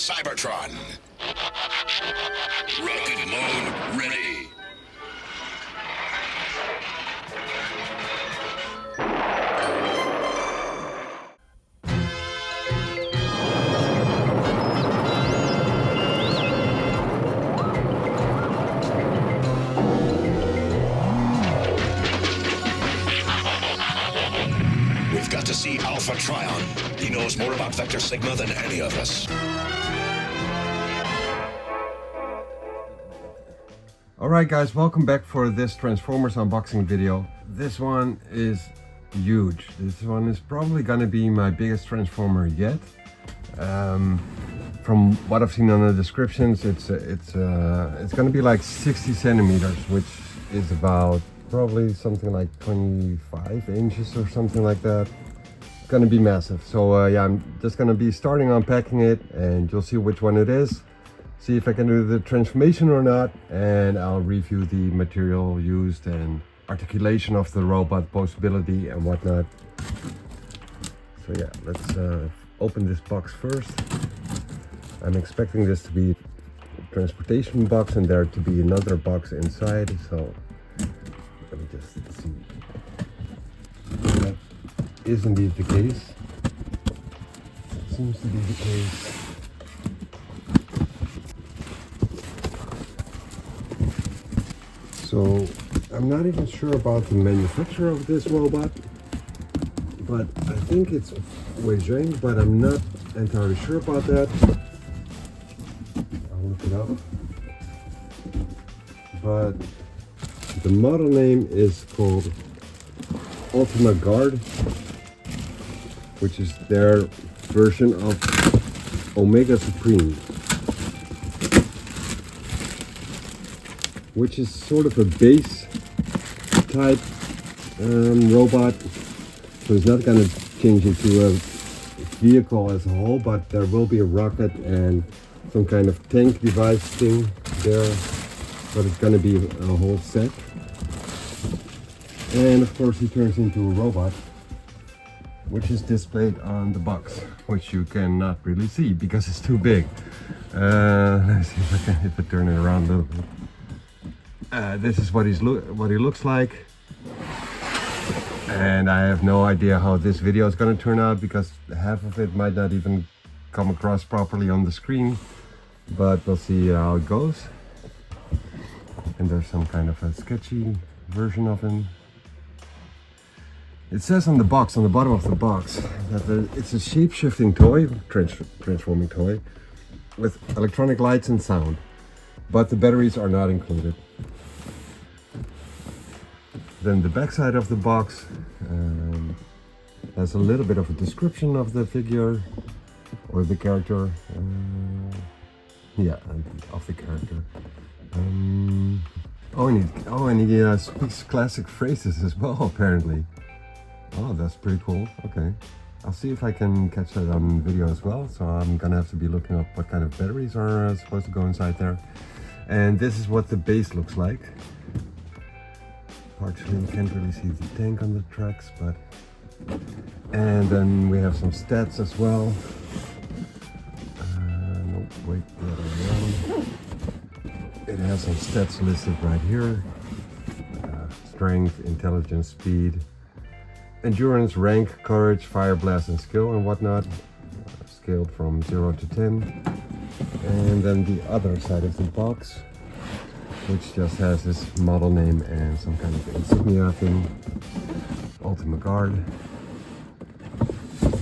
Cybertron. Rocket mode ready. We've got to see Alpha Trion. He knows more about Vector Sigma than any of us. Alright guys, welcome back for this Transformers unboxing video. This one is huge. This one is probably gonna be my biggest Transformer yet. From what I've seen on the descriptions, it's gonna be like 60 centimeters, which is about probably something like 25 inches or something like that. It's gonna be massive. So yeah, I'm just gonna be starting unpacking it, and you'll see which one it is. See if I can do the transformation or not, and I'll review the material used and articulation of the robot, postability and whatnot. So yeah, let's open this box first. I'm expecting this to be a transportation box and there to be another box inside, so let me just see. That is indeed the case. It seems to be the case. So I'm not even sure about the manufacturer of this robot, but I think it's WEIJIANG, but I'm not entirely sure about that. I'll look it up. But the model name is called ULTIMA Guard, which is their version of Omega Supreme, which is sort of a base type robot. So it's not going to change into a vehicle as a whole, but there will be a rocket and some kind of tank device thing there, but it's going to be a whole set. And of course he turns into a robot, which is displayed on the box, which you cannot really see because it's too big. Let's see if I turn it around a little bit. This is what he looks like, and I have no idea how this video is going to turn out because half of it might not even come across properly on the screen, but we'll see how it goes. And there's some kind of a sketchy version of him. It says on the box, on the bottom of the box, that it's a shape-shifting toy, transforming toy, with electronic lights and sound, but the batteries are not included. Then the back side of the box has a little bit of a description of the figure or the character. Yeah, of the character. And he speaks classic phrases as well, apparently. Oh, that's pretty cool. Okay, I'll see if I can catch that on video as well. So I'm gonna have to be looking up what kind of batteries are supposed to go inside there. And this is what the base looks like. Partially, you can't really see the tank on the tracks, but... And then we have some stats as well. Nope, wait, the other way around. It has some stats listed right here. Strength, intelligence, speed, endurance, rank, courage, fire, blast, and skill and whatnot. Scaled from 0 to 10. And then the other side of the box, which just has his model name and some kind of insignia thing, ULTIMA Guard.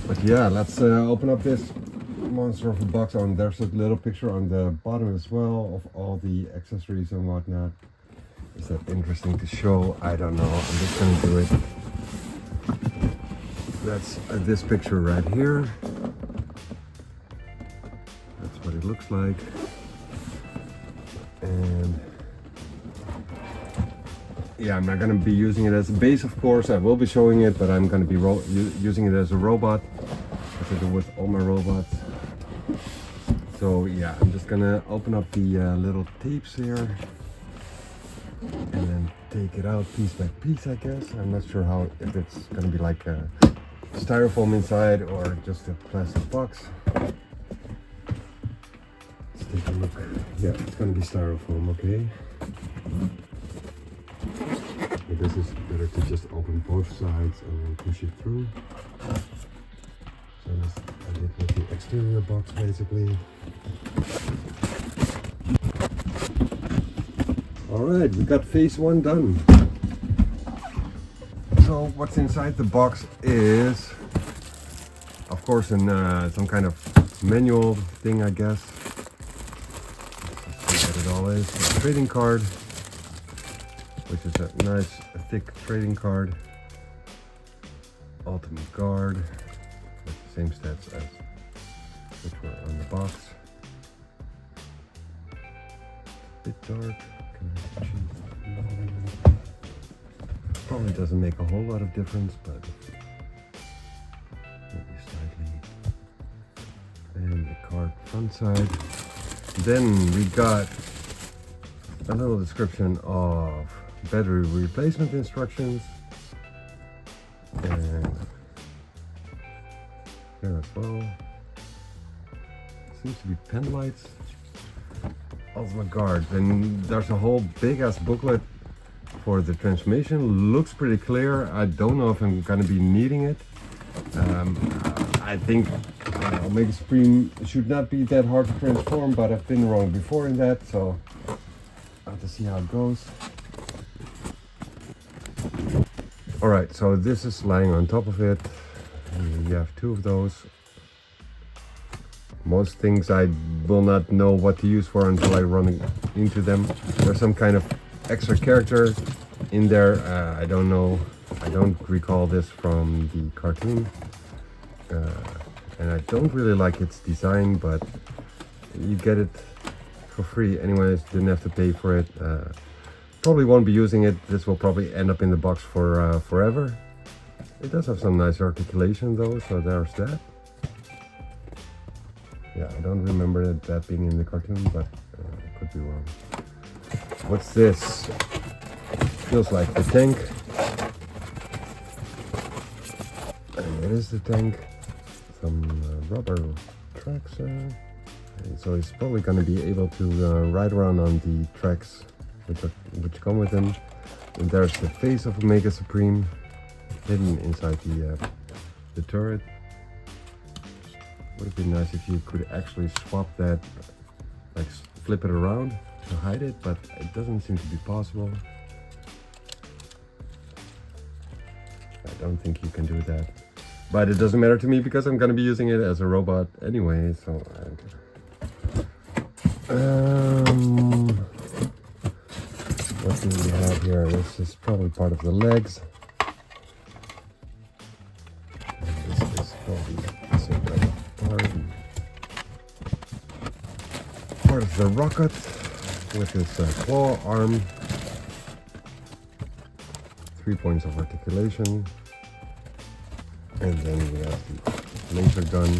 But yeah, let's open up this monster of a box. There's a little picture on the bottom as well of all the accessories and whatnot. Is that interesting to show? I don't know. I'm just gonna do it. That's this picture right here. That's what it looks like. And yeah, I'm not going to be using it as a base, of course. I will be showing it, but I'm going to be using it as a robot, as I do with all my robots. So yeah, I'm just going to open up the little tapes here and then take it out piece by piece, I guess. I'm not sure if it's going to be like a styrofoam inside or just a plastic box. take a look. Yeah, it's gonna be styrofoam, okay? But this is better to just open both sides and then push it through. So that's I did with the exterior box basically. Alright, we got phase 1 done. So what's inside the box is, of course, some kind of manual thing, I guess. Let's see what it all is. A trading card, which is a nice thick trading card. ULTIMA guard, with the same stats as which were on the box. A bit dark. Probably doesn't make a whole lot of difference, but maybe slightly. And the card front side. Then we got a little description of battery replacement instructions. And here as well. Seems to be pen lights. ULTIMA guard. And there's a whole big ass booklet for the transmission. Looks pretty clear. I don't know if I'm gonna be needing it. I think Omega Supreme should not be that hard to transform, but I've been wrong before in that, so I'll have to see how it goes. Alright, so this is lying on top of it. And you have 2 of those. Most things I will not know what to use for until I run into them. There's some kind of extra character in there. I don't know. I don't recall this from the cartoon. And I don't really like its design, but you get it for free anyways. Didn't have to pay for it. Probably won't be using it. This will probably end up in the box for forever. It does have some nice articulation though, so there's that. Yeah, I don't remember that being in the cartoon, but I could be wrong. What's this? Feels like the tank. And what is the tank? Some rubber tracks. So he's probably going to be able to ride around on the tracks which come with him. And there's the face of Omega Supreme hidden inside the turret. Would have been nice if you could actually swap that, like flip it around to hide it, but it doesn't seem to be possible. I don't think you can do that. But it doesn't matter to me because I'm going to be using it as a robot anyway, so... what do we have here? This is probably part of the legs. And this is probably the same kind of part of the rocket with its claw arm. 3 points of articulation. And then we have the laser gun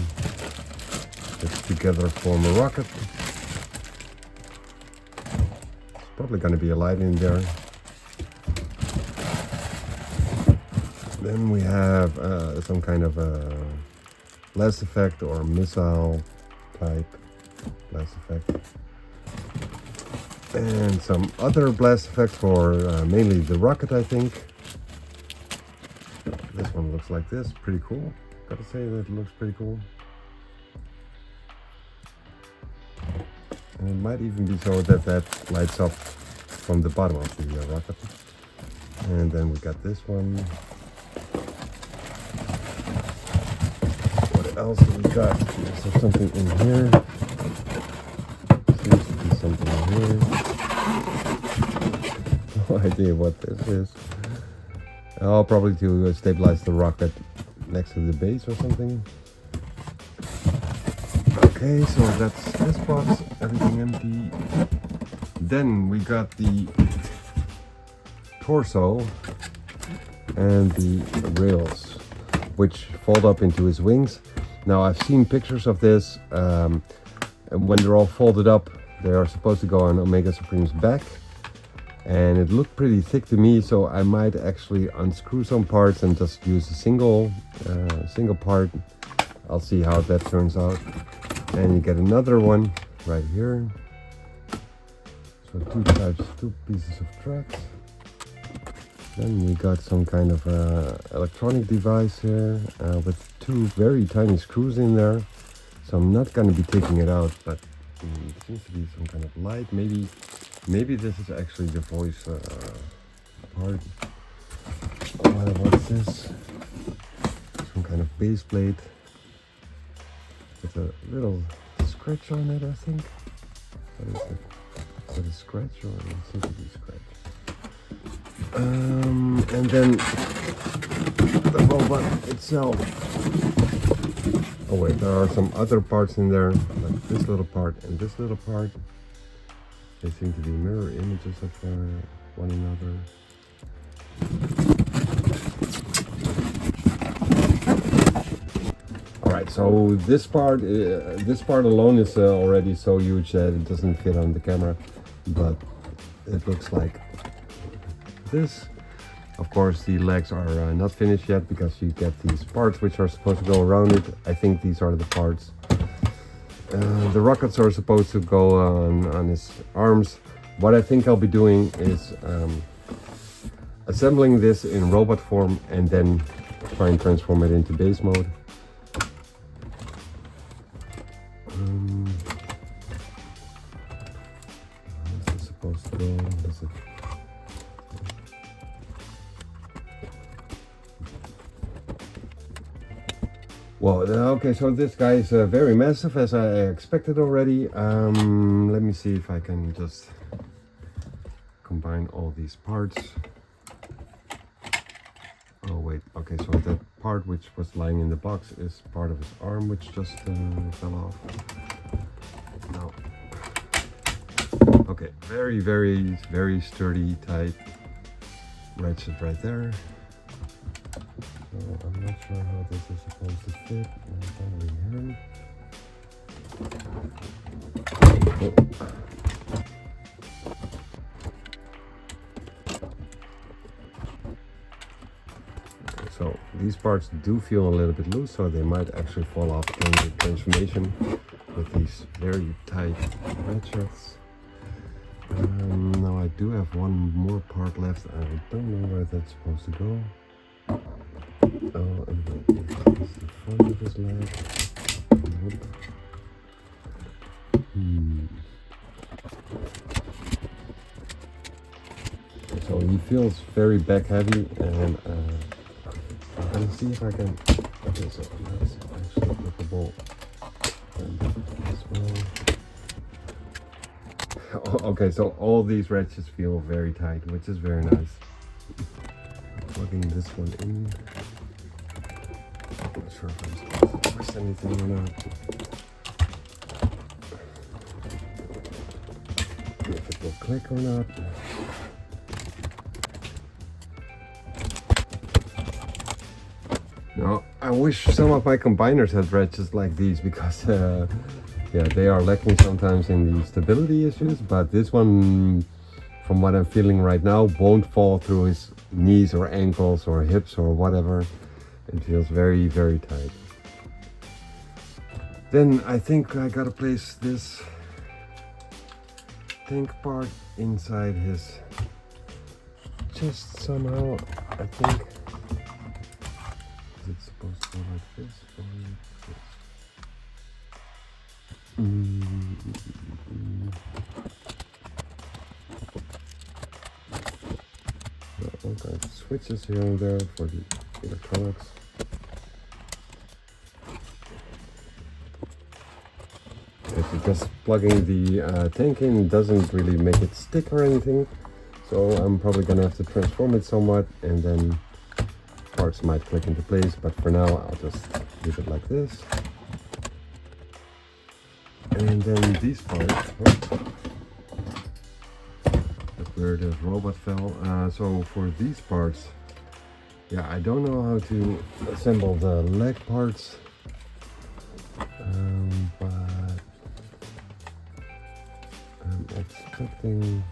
that together form a rocket. It's probably going to be a light in there. Then we have some kind of blast effect or missile type blast effect. And some other blast effects for mainly the rocket, I think. This one looks like this, pretty cool. Gotta say that it looks pretty cool. And it might even be so that that lights up from the bottom of the rocket. And then we got this one. What else do we got? Is there something in here? Seems to be something in here. No idea what this is. Oh, probably to stabilize the rocket next to the base or something. Okay, so that's this box, everything empty. Then we got the torso and the rails, which fold up into his wings. Now I've seen pictures of this, and when they're all folded up, they are supposed to go on Omega Supreme's back. And it looked pretty thick to me, so I might actually unscrew some parts and just use a single part. I'll see how that turns out. And you get another one right here. So two pieces of tracks. Then we got some kind of electronic device here with two very tiny screws in there. So I'm not going to be taking it out, but it seems to be some kind of light. Maybe this is actually the voice part. What's this? Some kind of base plate with a little scratch on it, I think. What is it? Is it a scratch or it seems to be a scratch? And then the robot itself. Oh wait, there are some other parts in there, like this little part and this little part. They seem to be mirror images of one another. Alright, so this part alone is already so huge that it doesn't fit on the camera, but it looks like this. Of course, the legs are not finished yet because you get these parts which are supposed to go around it. I think these are the parts. The rockets are supposed to go on his arms. What I think I'll be doing is assembling this in robot form and then try and transform it into base mode. This is supposed to go. Well, okay, so this guy is very massive, as I expected already. Let me see if I can just combine all these parts. Oh wait, okay, so that part which was lying in the box is part of his arm, which just fell off. No. Okay, very sturdy, tight ratchet right there. So I'm not sure how this is supposed to fit. Probably here. So these parts do feel a little bit loose, so they might actually fall off during the transformation with these very tight ratchets. Now I do have one more part left. I don't know where that's supposed to go. Oh, and this is the front of his leg. So he feels very back heavy, and I'm gonna see if I can. Okay, so that's actually clickable. And this one. Okay, so all these ratchets feel very tight, which is very nice. Plugging this one in. I'm not sure if I'm supposed to twist anything or not. If it will click or not. No, I wish some of my combiners had ratchets like these because yeah, they are lacking sometimes in the stability issues, but this one, from what I'm feeling right now, won't fall through his knees or ankles or hips or whatever. It feels very tight. Then I think I gotta place this tank part inside his chest somehow, I think. Is it supposed to go like this or like this? All kinds of switches here and there for the electronics. Just plugging the tank in doesn't really make it stick or anything, so I'm probably gonna have to transform it somewhat, and then parts might click into place, but for now I'll just leave it like this. And then these parts, where the robot fell. So for these parts, yeah, I don't know how to assemble the leg parts, but I'm expecting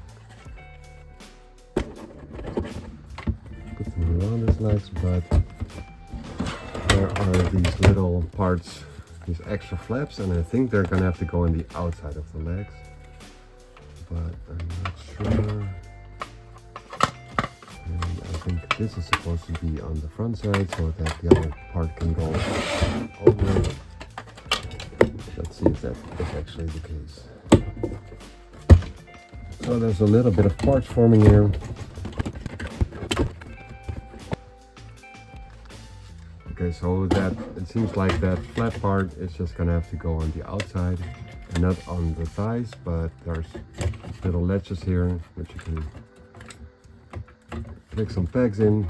put them around his legs, but there are these little parts these extra flaps, and I think they're gonna have to go on the outside of the legs, but I'm not sure. And I think this is supposed to be on the front side so that the other part can go over. Let's see if that is actually the case. So there's a little bit of parts forming here. Okay, so that it seems like that flat part is just gonna have to go on the outside and not on the thighs, but there's little ledges here which you can click some pegs in.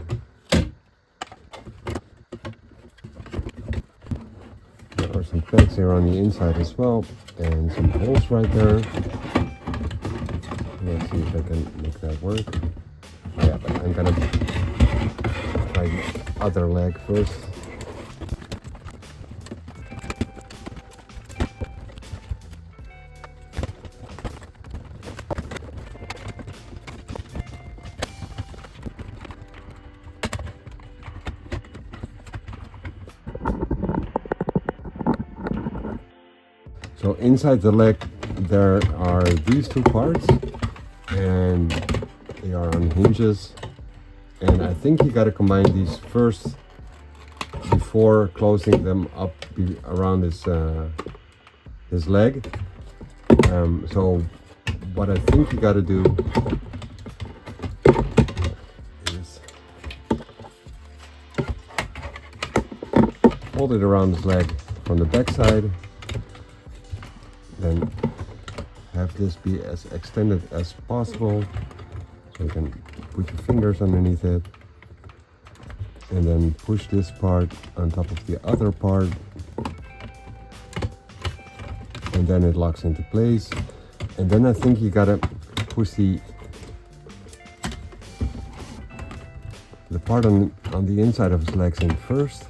There are some pegs here on the inside as well, and some holes right there. Let's see if I can make that work. Oh yeah, but I'm gonna try the other leg first. So inside the leg there are these two parts, and they are on hinges, and I think you got to combine these first before closing them up around his leg. So what I think you got to do is fold it around his leg from the back side, then have this be as extended as possible, so you can put your fingers underneath it, and then push this part on top of the other part, and then it locks into place. And then I think you gotta push the part on the inside of his legs in first.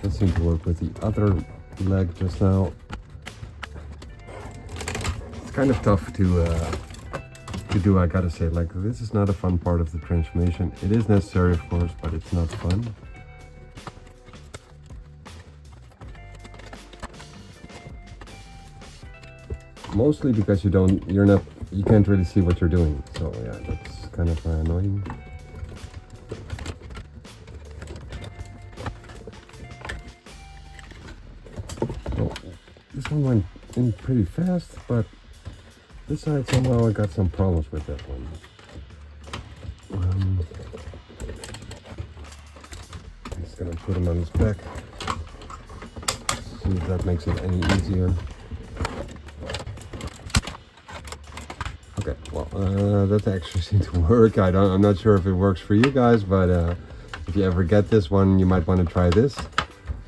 That seemed to work with the other leg just now. Kind of tough to do, I gotta say. Like, this is not a fun part of the transformation. It is necessary, of course, but it's not fun. Mostly because you can't really see what you're doing. So yeah, that's kind of annoying. So this one went in pretty fast, but this side somehow I got some problems with that one. I'm just gonna put him on his back. See if that makes it any easier. Okay, well, that actually seemed to work. I'm not sure if it works for you guys, but if you ever get this one, you might want to try this.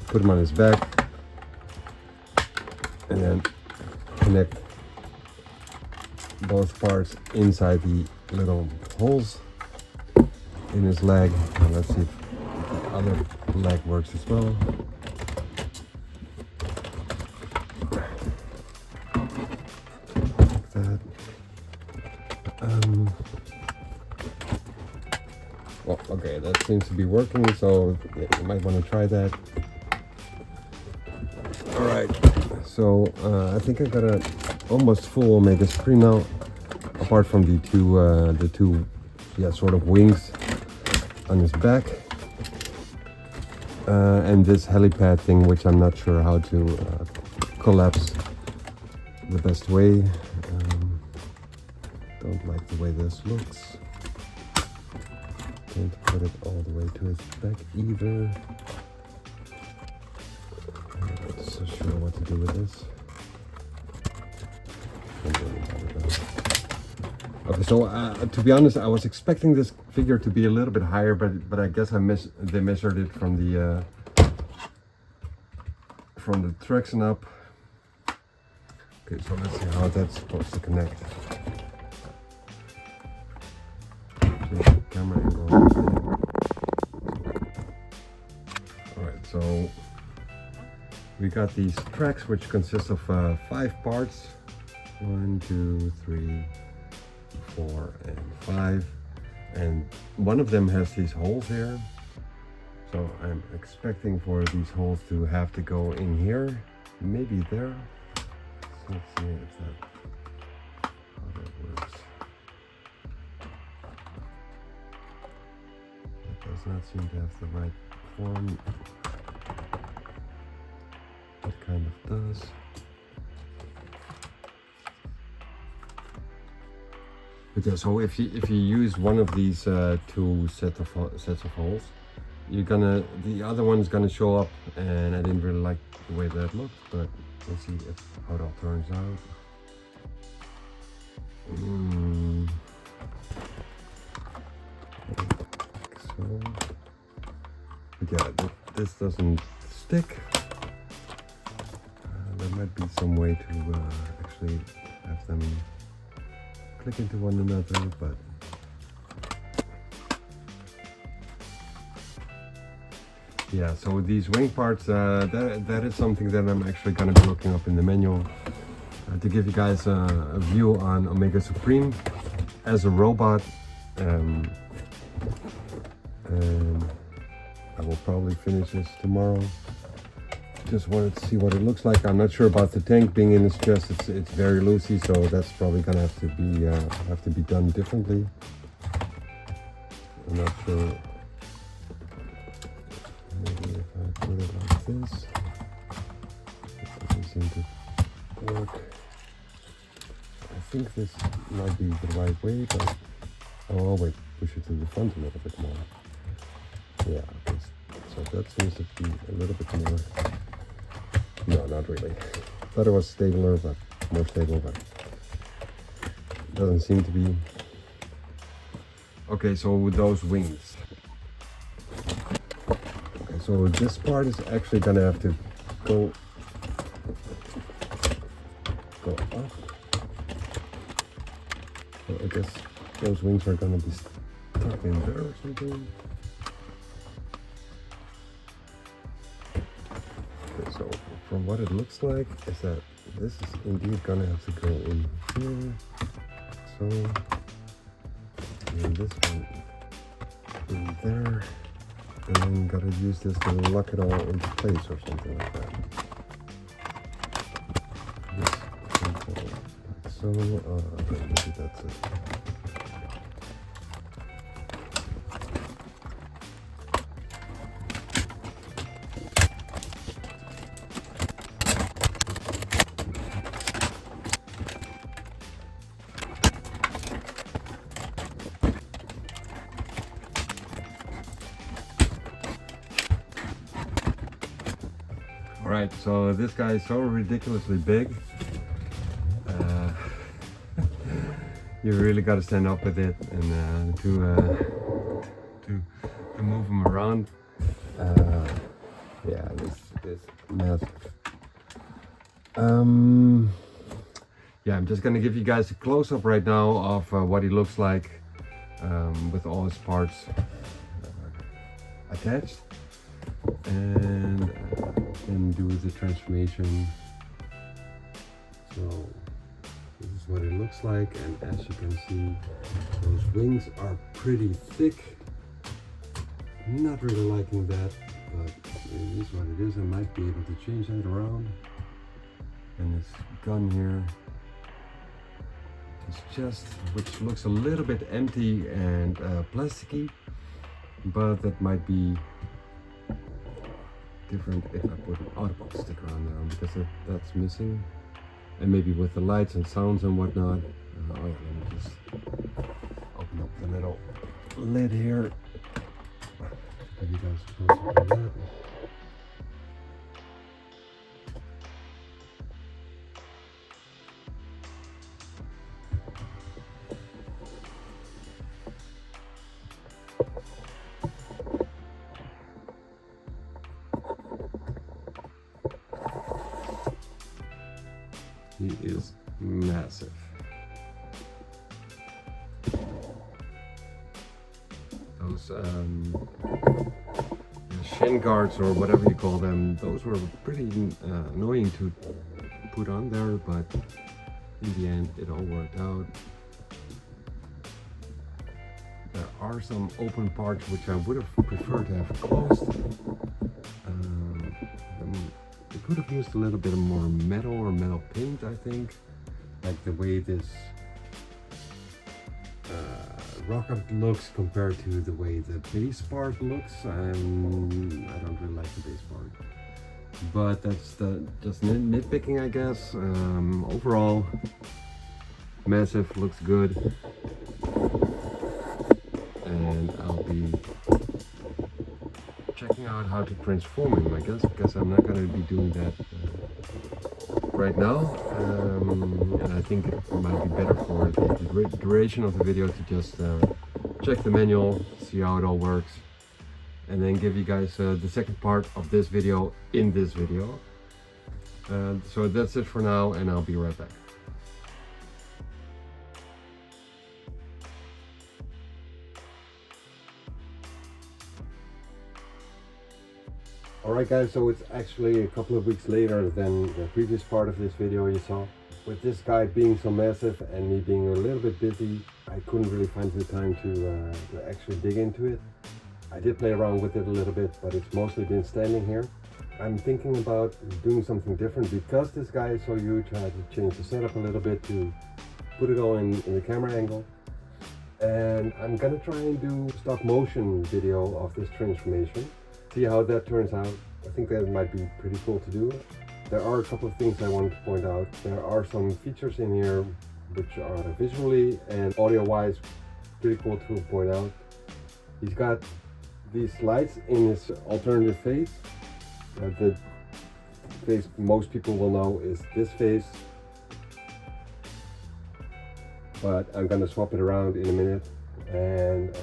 Put him on his back, and then connect both parts inside the little holes in his leg. And let's see if the other leg works as well. Like that. Well, okay, that seems to be working, so yeah, you might want to try that. All right, so I think I got a almost full omega screen now, apart from the two sort of wings on his back, and this helipad thing, which I'm not sure how to collapse the best way. Don't like the way this looks. Can't put it all the way to his back either. I'm not so sure what to do with this. Okay, so to be honest, I was expecting this figure to be a little bit higher, but I guess they measured it from the traction up. Okay, so let's see how that's supposed to connect. Camera angle. All right, so we got these tracks, which consist of 5 parts. 1, 2, 3, 4, and 5, and one of them has these holes here, So I'm expecting for these holes to have to go in here, maybe there. So let's see if how that works. It does not seem to have the right form. It kind of does. But yeah, so if you use one of these two sets of holes, the other one's gonna show up, and I didn't really like the way that looked, but we'll see how it all turns out. Like so. But yeah, this doesn't stick. There might be some way to actually have them click into one another, but yeah, so these wing parts, that is something that I'm actually going to be looking up in the manual to give you guys a view on Omega Supreme as a robot. And I will probably finish this tomorrow. Just wanted to see what it looks like. I'm not sure about the tank being in his chest. It's very loosey, so that's probably gonna have to be done differently. I'm not sure. Maybe if I put it like this, it doesn't seem to work. I think this might be the right way, but oh wait, push it to the front a little bit more. Yeah, okay. So that seems to be a little bit more. No, not really. Thought it was stabler, but more stable, but doesn't seem to be. Okay, so with those wings. Okay, so this part is actually gonna have to go up. So I guess those wings are gonna be stuck in there or something. So from what it looks like is that this is indeed gonna have to go in here. So, and this one in there. And then gotta use this to lock it all into place or something like that. This simple, like so, maybe that's it. Alright, so this guy is so ridiculously big. You really got to stand up with it and to move him around. Yeah, this massive. Yeah, I'm just gonna give you guys a close-up right now of what he looks like with all his parts attached, and then do the transformation. So this is what it looks like, and as you can see, those wings are pretty thick. Not really liking that, but it is what it is. I might be able to change that around. And this gun here is just, which looks a little bit empty and plasticky, but that might be different if I put an Unbox sticker on there, because that's missing. And maybe with the lights and sounds and whatnot. Oh yeah, let me just open up the little lid here. Give you guys a close up on that. He is massive. Those shin guards or whatever you call them, those were pretty annoying to put on there, but in the end it all worked out. There are some open parts which I would have preferred to have closed. I could have used a little bit more metal or metal paint, I think. Like the way this rocket looks compared to the way the base part looks. I don't really like the base part. But that's just nitpicking, I guess. Overall, massive, looks good. And I'll be checking out how to transform him, I guess, because I'm not going to be doing that right now. And I think it might be better for the duration of the video to just check the manual, see how it all works, and then give you guys the second part of this video in this video. So that's it for now, and I'll be right back. Alright guys, so it's actually a couple of weeks later than the previous part of this video you saw. With this guy being so massive and me being a little bit busy, I couldn't really find the time to actually dig into it. I did play around with it a little bit, but it's mostly been standing here. I'm thinking about doing something different because this guy is so huge. I had to change the setup a little bit to put it all in the camera angle. And I'm gonna try and do a stop motion video of this transformation. See how that turns out. I think that might be pretty cool to do. There are a couple of things I wanted to point out. There are some features in here which are visually and audio wise pretty cool to point out. He's got these lights in his alternative face. The face most people will know is this face, but I'm gonna swap it around in a minute. And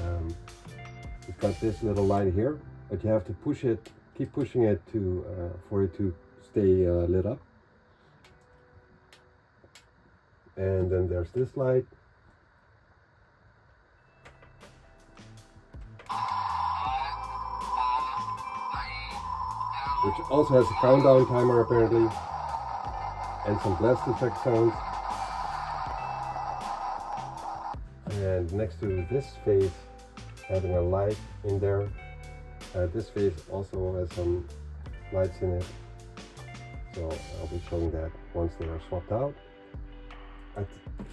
it's got this little light here, but you have to push it, keep pushing it to for it to stay lit up. And then there's this light, which also has a countdown timer apparently, and some blast effect sounds. And next to this face, having a light in there. This face also has some lights in it, so I'll be showing that once they are swapped out. I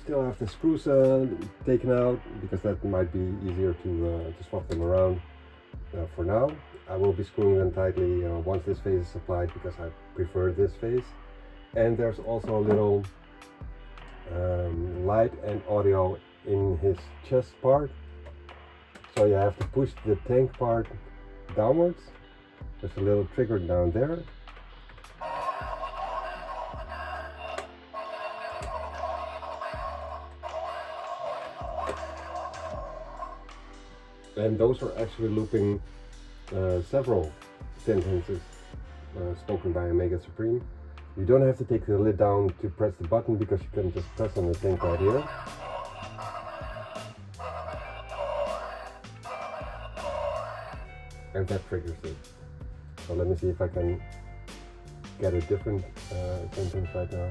still have the screws taken out because that might be easier to swap them around. For now, I will be screwing them tightly once this face is applied because I prefer this face. And there's also a little light and audio in his chest part, so you have to push the tank part downwards. There's a little trigger down there. And those are actually looping several sentences spoken by Omega Supreme. You don't have to take the lid down to press the button because you can just press on the tank right here. And that triggers it. So let me see if I can get a different sentence right now.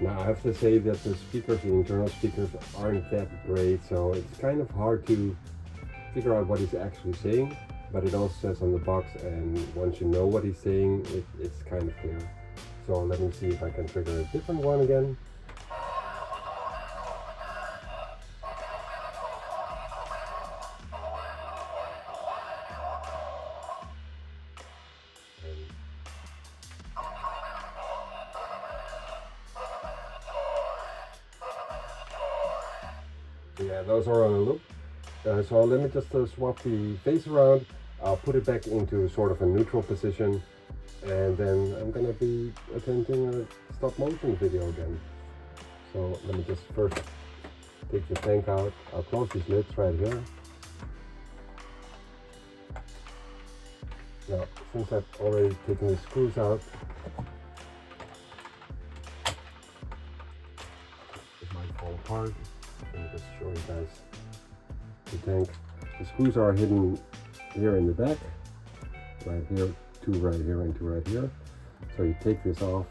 Now I have to say that the speakers, the internal speakers, aren't that great, so it's kind of hard to figure out what he's actually saying, but it also says on the box, and once you know what he's saying, it's kind of clear. So let me see if I can trigger a different one again. Yeah, those are on a loop. So let me just swap the face around. I'll put it back into sort of a neutral position, and then I'm gonna be attempting a stop motion video again. So let me just first take the tank out. I'll close these lids right here. Now, since I've already taken the screws out, apart. Let me just show you guys the tank. The screws are hidden here in the back, right here, two right here and two right here. So you take this off.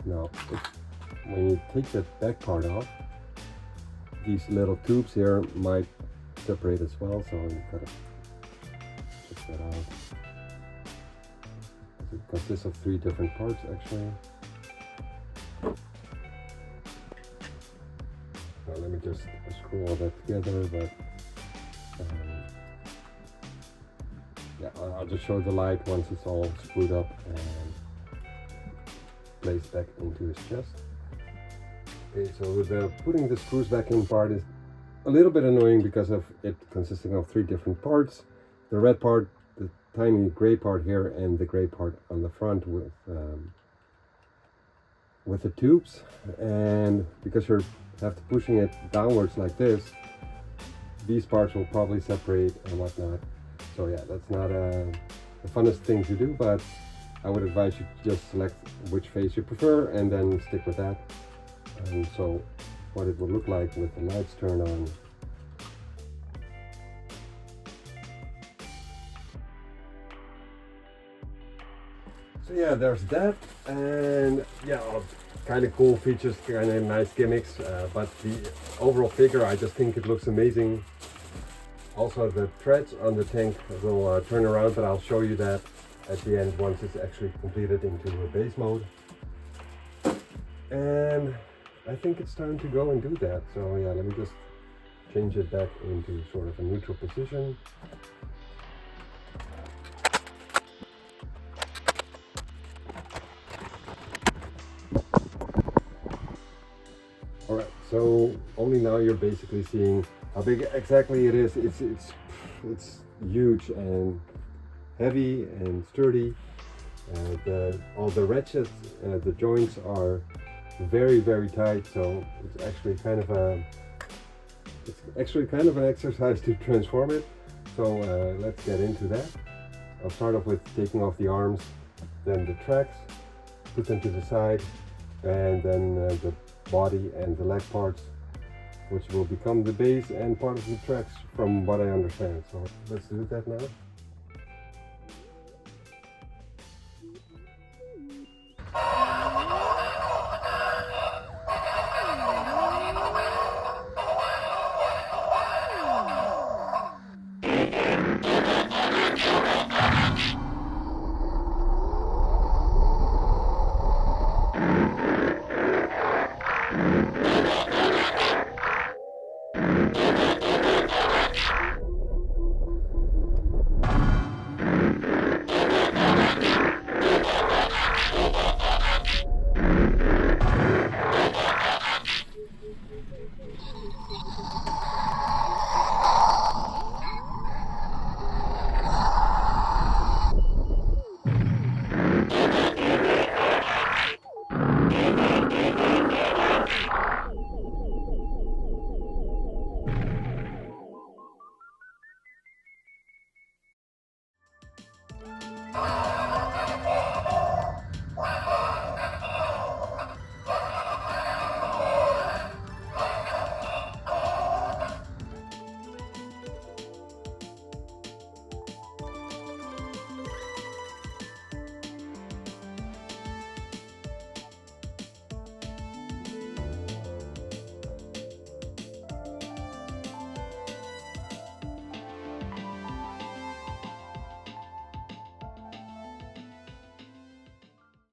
Now, when you take that back part off, these little tubes here might separate as well, so you gotta check that out. It consists of 3 different parts actually. Now let me just screw all that together, but yeah, I'll just show the light once it's all screwed up and placed back into his chest. Okay, so the putting the screws back in part is a little bit annoying because of it consisting of 3 different parts. The red part, the tiny gray part here, and the gray part on the front with the tubes. And because you're have to pushing it downwards like this, these parts will probably separate and whatnot. So yeah, that's not the funnest thing to do, but I would advise you to just select which face you prefer and then stick with that. And so what it will look like with the lights turned on. So yeah, there's that, and yeah, kind of cool features, kind of nice gimmicks, but the overall figure, I just think it looks amazing. Also the threads on the tank will turn around, but I'll show you that at the end once it's actually completed into a base mode. And I think it's time to go and do that. So yeah, let me just change it back into sort of a neutral position. Alright, so only now you're basically seeing how big exactly it is. It's huge and heavy and sturdy. All the ratchets, the joints are very tight, so it's actually kind of an exercise to transform it. So let's get into that. I'll start off with taking off the arms, then the tracks, put them to the side, and then the body and the leg parts, which will become the base and part of the tracks from what I understand. So let's do that now.